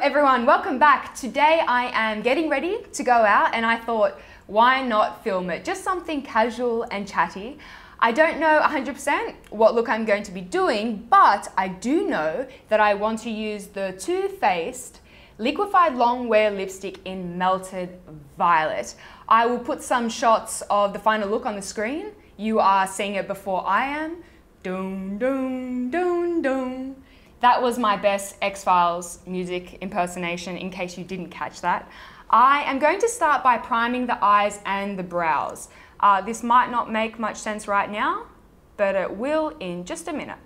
everyone, welcome back. Today I am getting ready to go out and I thought, why not film it? Just something casual and chatty. I don't know 100% what look I'm going to be doing, but I do know that I want to use the Too Faced Liquefied Long Wear Lipstick in Melted Violet. I will put some shots of the final look on the screen. You are seeing it before I am. Dun, dun, dun, dun. That was my best X-Files music impersonation, in case you didn't catch that. I am going to start by priming the eyes and the brows. This might not make much sense right now, but it will in just a minute.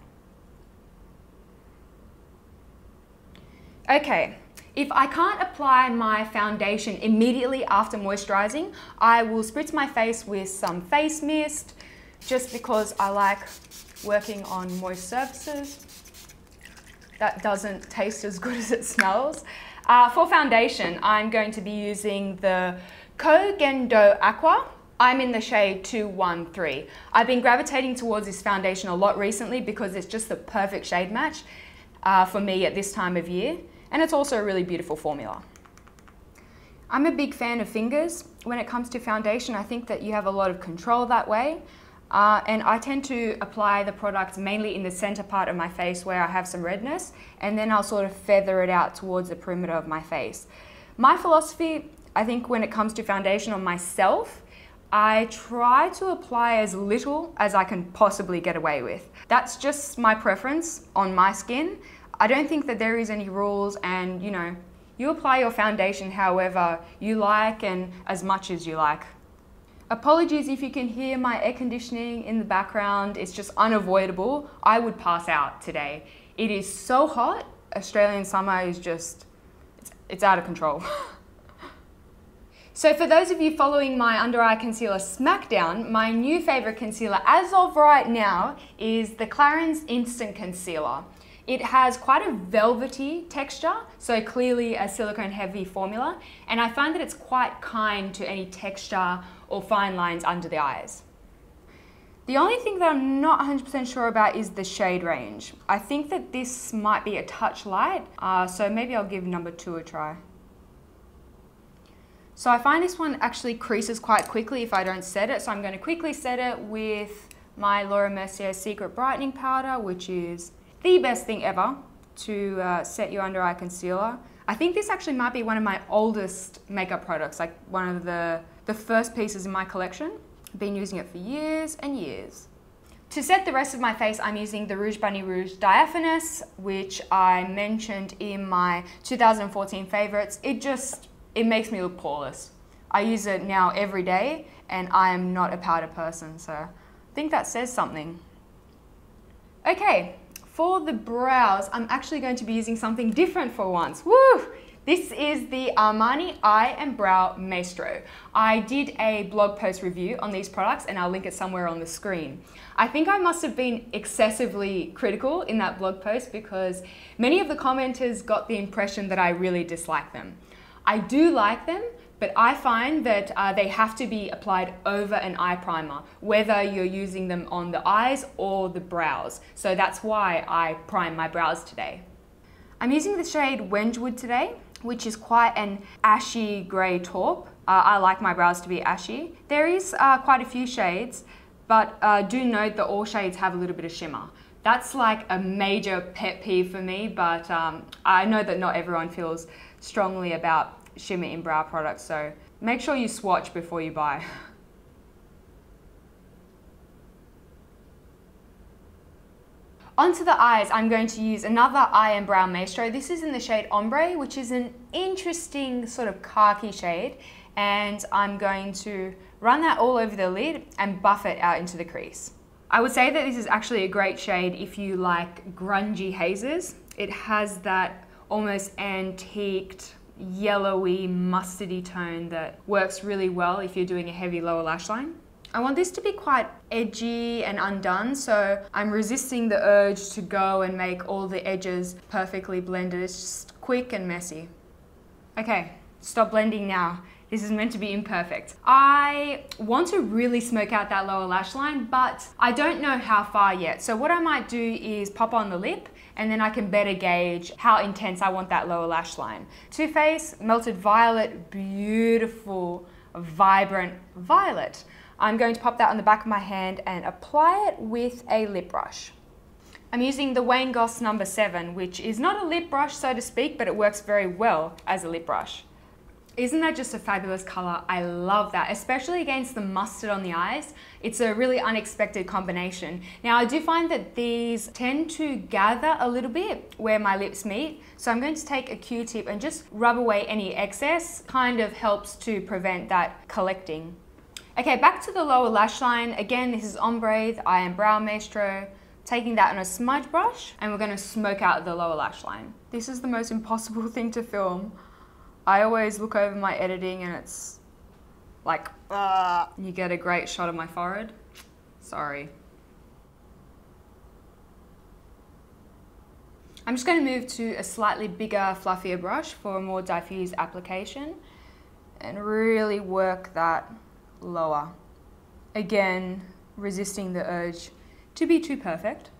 Okay, if I can't apply my foundation immediately after moisturizing, I will spritz my face with some face mist, just because I like working on moist surfaces. That doesn't taste as good as it smells. For foundation, I'm going to be using the Koh Gen Do Aqua. I'm in the shade 213. I've been gravitating towards this foundation a lot recently because it's just the perfect shade match for me at this time of year. And it's also a really beautiful formula. I'm a big fan of fingers. When it comes to foundation, I think that you have a lot of control that way. And I tend to apply the product mainly in the center part of my face where I have some redness, and then I'll sort of feather it out towards the perimeter of my face. My philosophy, I think when it comes to foundation on myself, I try to apply as little as I can possibly get away with. That's just my preference on my skin. I don't think that there is any rules, and you apply your foundation however you like and as much as you like. Apologies if you can hear my air conditioning in the background, it's just unavoidable. I would pass out today. It is so hot. Australian summer is just, it's out of control. So for those of you following my under eye concealer smackdown, my new favorite concealer as of right now is the Clarins Instant Concealer. It has quite a velvety texture, so clearly a silicone heavy formula, and I find that it's quite kind to any texture or fine lines under the eyes. The only thing that I'm not 100% sure about is the shade range. I think that this might be a touch light, so maybe I'll give number 2 a try. So I find this one actually creases quite quickly if I don't set it, so I'm going to quickly set it with my Mercier Secret Brightening Powder, which is the best thing ever to set your under eye concealer. I think this actually might be one of my oldest makeup products, like one of the first pieces in my collection. I've been using it for years and years. To set the rest of my face, I'm using the Rouge Bunny Rouge Diaphanous, which I mentioned in my 2014 favorites. It makes me look poreless. I use it now every day, and I am not a powder person, so I think that says something. Okay. For the brows, I'm actually going to be using something different for once. Woo! This is the Armani Eye and Brow Maestro. I did a blog post review on these products and I'll link it somewhere on the screen. I think I must have been excessively critical in that blog post because many of the commenters got the impression that I really dislike them. I do like them, but I find that they have to be applied over an eye primer, whether you're using them on the eyes or the brows. So that's why I prime my brows today. I'm using the shade Wenge today, which is quite an ashy grey taupe. I like my brows to be ashy. There is quite a few shades, but do note that all shades have a little bit of shimmer. That's like a major pet peeve for me, but I know that not everyone feels strongly about shimmer in brow products, so make sure you swatch before you buy. Onto the eyes, I'm going to use another eye and brow Maestro. This is in the shade Ambre, which is an interesting sort of khaki shade, and I'm going to run that all over the lid and buff it out into the crease. I would say that this is actually a great shade if you like grungy hazes. It has that almost antiqued, yellowy, mustardy tone that works really well if you're doing a heavy lower lash line. I want this to be quite edgy and undone, so I'm resisting the urge to go and make all the edges perfectly blended. It's just quick and messy. Okay, stop blending now. This is meant to be imperfect. I want to really smoke out that lower lash line, but I don't know how far yet. So what I might do is pop on the lip and then I can better gauge how intense I want that lower lash line. Too Faced Melted Violet, beautiful, vibrant violet. I'm going to pop that on the back of my hand and apply it with a lip brush. I'm using the Wenge number 7, which is not a lip brush, so to speak, but it works very well as a lip brush. Isn't that just a fabulous color? I love that, especially against the mustard on the eyes. It's a really unexpected combination. Now, I do find that these tend to gather a little bit where my lips meet, so I'm going to take a Q-tip and just rub away any excess. Kind of helps to prevent that collecting. Okay, back to the lower lash line. Again, this is Ambre, the Eyebrow Maestro. Taking that on a smudge brush, and we're gonna smoke out the lower lash line. This is the most impossible thing to film. I always look over my editing and it's like, you get a great shot of my forehead. Sorry. I'm just gonna move to a slightly bigger, fluffier brush for a more diffuse application and really work that lower. Again, resisting the urge to be too perfect.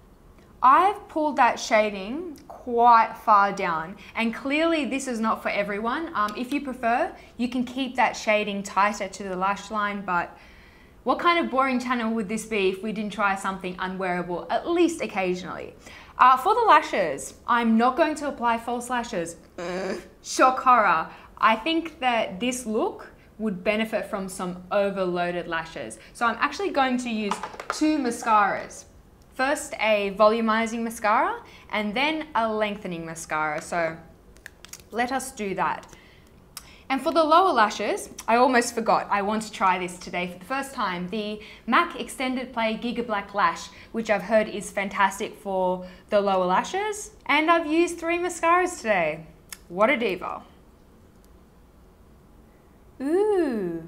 I've pulled that shading quite far down, and clearly this is not for everyone. If you prefer, you can keep that shading tighter to the lash line, but what kind of boring channel would this be if we didn't try something unwearable, at least occasionally? For the lashes, I'm not going to apply false lashes. Shock horror. I think that this look would benefit from some overloaded lashes. So I'm actually going to use 2 mascaras. First a volumizing mascara and then a lengthening mascara. So let us do that. And for the lower lashes, I almost forgot, I want to try this today for the first time. The MAC Extended Play Gigablack Lash, which I've heard is fantastic for the lower lashes. And I've used 3 mascaras today. What a diva. Ooh.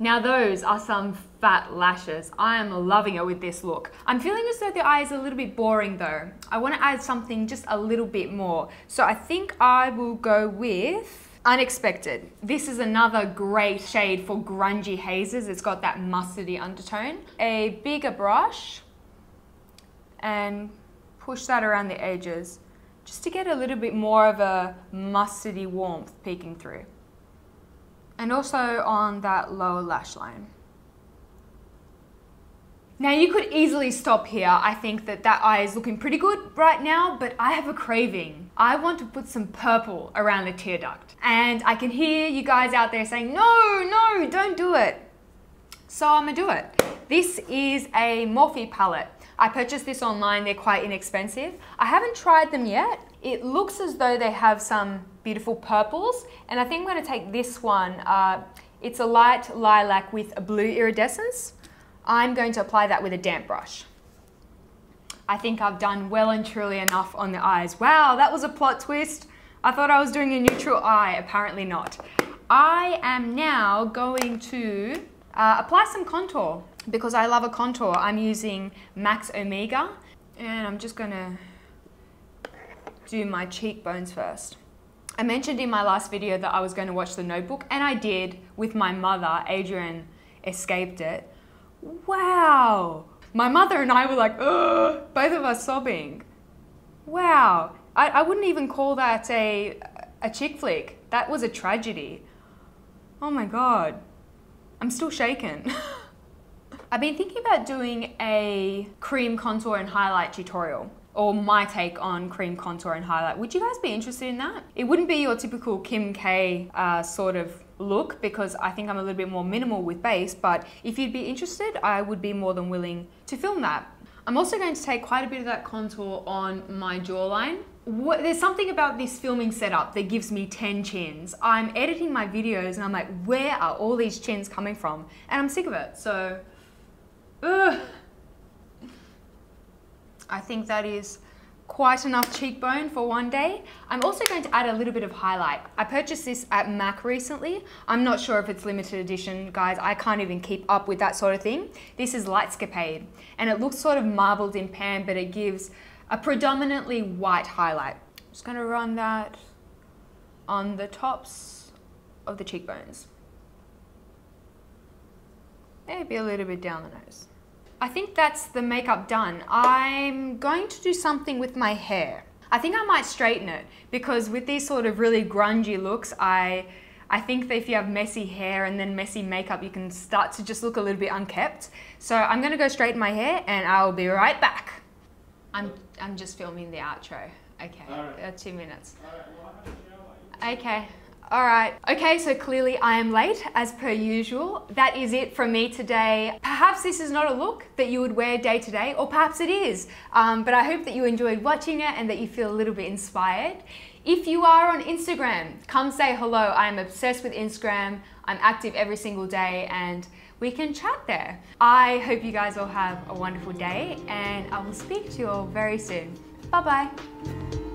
Now those are some fat lashes. I am loving it with this look. I'm feeling as though the eye is a little bit boring though. I want to add something just a little bit more. So I think I will go with Unexpected. This is another great shade for grungy hazes. It's got that mustardy undertone. A bigger brush and push that around the edges just to get a little bit more of a mustardy warmth peeking through. And also on that lower lash line. Now you could easily stop here. I think that that eye is looking pretty good right now, but I have a craving. I want to put some purple around the tear duct. And I can hear you guys out there saying, no, don't do it. So I'm gonna do it. This is a Morphe palette. I purchased this online, they're quite inexpensive. I haven't tried them yet. It looks as though they have some beautiful purples, and I think I'm gonna take this one. It's a light lilac with a blue iridescence. I'm going to apply that with a damp brush. I think I've done well and truly enough on the eyes. Wow, that was a plot twist. I thought I was doing a neutral eye, apparently not. I am now going to apply some contour because I love a contour. I'm using Max Omega, and I'm just gonna do my cheekbones first. I mentioned in my last video that I was going to watch The Notebook, and I did with my mother. Adrian escaped it. Wow! My mother and I were like, ugh, both of us sobbing. Wow. I wouldn't even call that a chick flick. That was a tragedy. Oh my God. I'm still shaken. I've been thinking about doing a cream contour and highlight tutorial, or my take on cream contour and highlight. Would you guys be interested in that? It wouldn't be your typical Kim K sort of look, because I think I'm a little bit more minimal with base, but if you'd be interested, I would be more than willing to film that. I'm also going to take quite a bit of that contour on my jawline. There's something about this filming setup that gives me 10 chins. I'm editing my videos and I'm like, where are all these chins coming from? And I'm sick of it, so, ugh. I think that is quite enough cheekbone for one day. I'm also going to add a little bit of highlight. I purchased this at MAC recently. I'm not sure if it's limited edition, guys. I can't even keep up with that sort of thing. This is Lightscapade, and it looks sort of marbled in pan, but it gives a predominantly white highlight. I'm just gonna run that on the tops of the cheekbones. Maybe a little bit down the nose. I think that's the makeup done. I'm going to do something with my hair. I think I might straighten it because with these sort of really grungy looks, I think that if you have messy hair and then messy makeup, you can start to just look a little bit unkept. So I'm gonna go straighten my hair and I'll be right back. I'm just filming the outro. Okay, right. 2 minutes. Okay. All right. Okay, so clearly I am late as per usual. That is it from me today. Perhaps this is not a look that you would wear day to day, or perhaps it is. But I hope that you enjoyed watching it and that you feel a little bit inspired. If you are on Instagram, come say hello. I am obsessed with Instagram. I'm active every single day and we can chat there. I hope you guys all have a wonderful day and I will speak to you all very soon. Bye-bye.